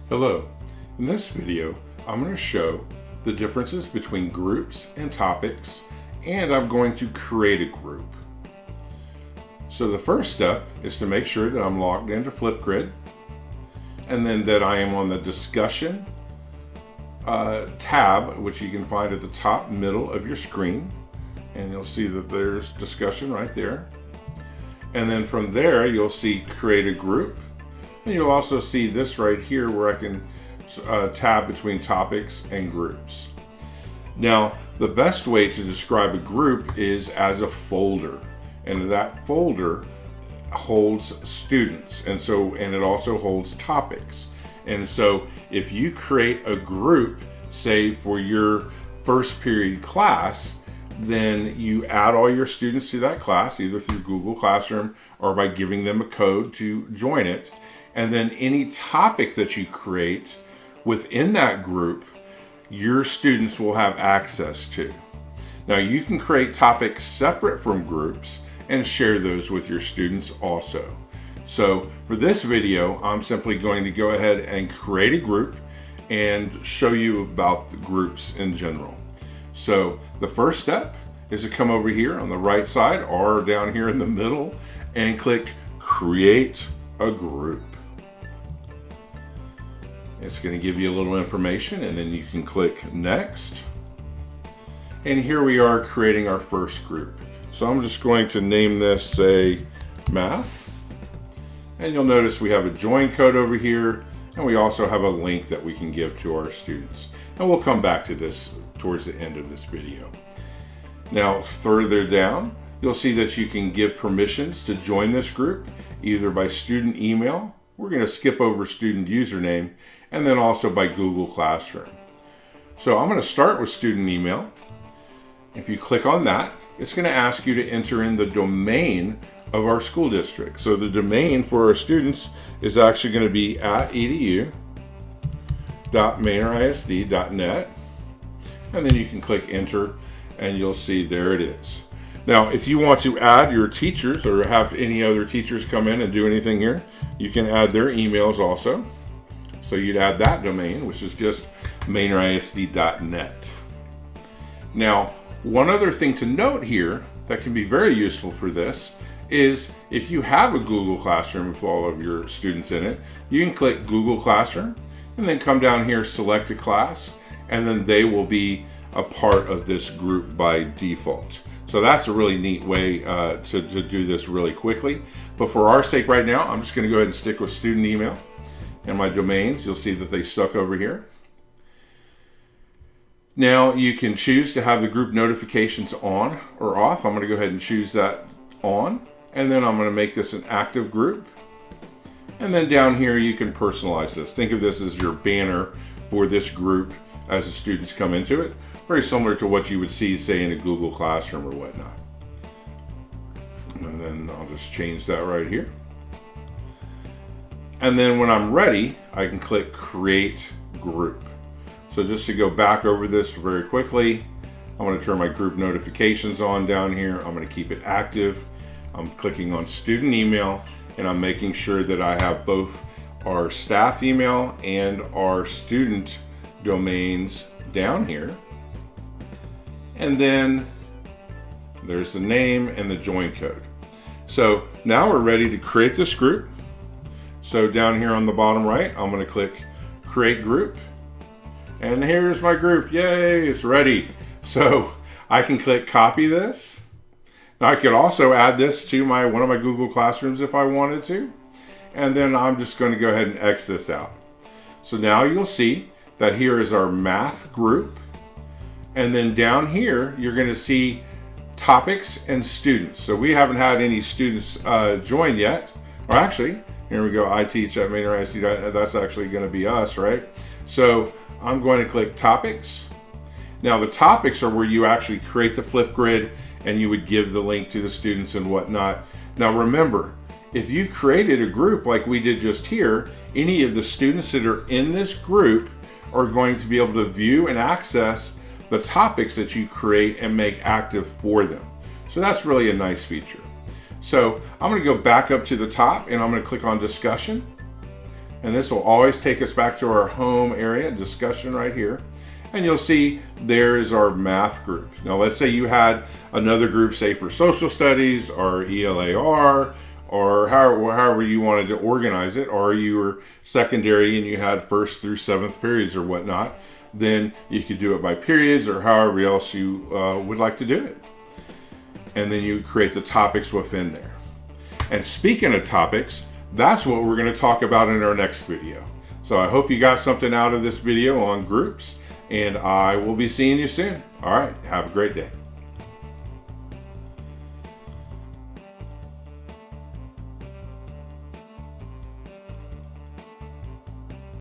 Hello. In this video, I'm going to show the differences between groups and topics, and I'm going to create a group. So the first step is to make sure that I'm logged into Flipgrid, and then that I am on the discussion tab, which you can find at the top middle of your screen, and you'll see that there's discussion right there. And then from there, you'll see create a group. And you'll also see this right here where I can tab between topics and groups. Now, the best way to describe a group is as a folder. And that folder holds students. And it also holds topics. And so if you create a group, say for your first period class, then you add all your students to that class, either through Google Classroom or by giving them a code to join it. And then any topic that you create within that group, your students will have access to. Now you can create topics separate from groups and share those with your students also. So for this video, I'm simply going to go ahead and create a group and show you about the groups in general. So the first step is to come over here on the right side or down here in the middle and click Create a Group. It's going to give you a little information, and then you can click Next. And here we are creating our first group. So I'm just going to name this, say, Math. And you'll notice we have a join code over here, and we also have a link that we can give to our students. And we'll come back to this towards the end of this video. Now, further down, you'll see that you can give permissions to join this group, either by student email. We're going to skip over student username, and then also by Google Classroom. So I'm going to start with student email. If you click on that, it's going to ask you to enter in the domain of our school district. So the domain for our students is actually going to be @edu.maynardisd.net. And then you can click enter, and you'll see there it is. Now, if you want to add your teachers or have any other teachers come in and do anything here, you can add their emails also. So you'd add that domain, which is just maynardisd.net. Now, one other thing to note here that can be very useful for this is if you have a Google Classroom with all of your students in it, you can click Google Classroom and then come down here, select a class, and then they will be a part of this group by default. So that's a really neat way to do this really quickly. But for our sake right now, I'm just going to go ahead and stick with student email. And my domains, you'll see that they stuck over here. Now you can choose to have the group notifications on or off. I'm going to go ahead and choose that on. And then I'm going to make this an active group. And then down here you can personalize this. Think of this as your banner for this group as the students come into it. Very similar to what you would see, say, in a Google Classroom or whatnot. And then I'll just change that right here. And then when I'm ready, I can click Create Group. So just to go back over this very quickly, I'm going to turn my group notifications on down here. I'm going to keep it active. I'm clicking on student email, and I'm making sure that I have both our staff email and our student domains down here. And then there's the name and the join code. So now we're ready to create this group. So down here on the bottom right, I'm going to click Create Group. And here's my group. Yay, it's ready. So I can click copy this. Now I could also add this to one of my Google Classrooms if I wanted to. And then I'm just going to go ahead and X this out. So now you'll see that here is our math group. And then down here, you're going to see topics and students. So we haven't had any students join yet. Or actually, here we go, I teach at maynardisd.net. That's actually going to be us, right? So I'm going to click topics. Now the topics are where you actually create the Flipgrid and you would give the link to the students and whatnot. Now remember, if you created a group like we did just here, any of the students that are in this group are going to be able to view and access the topics that you create and make active for them. So that's really a nice feature. So I'm going to go back up to the top and I'm going to click on discussion. And this will always take us back to our home area discussion right here. And you'll see there is our math group. Now let's say you had another group, say for social studies or ELAR, or however you wanted to organize it, or you were secondary and you had 1st through 7th periods or whatnot, then you could do it by periods or however else you would like to do it. And then you create the topics within there. And speaking of topics, that's what we're going to talk about in our next video. So I hope you got something out of this video on groups, and I will be seeing you soon. All right, have a great day.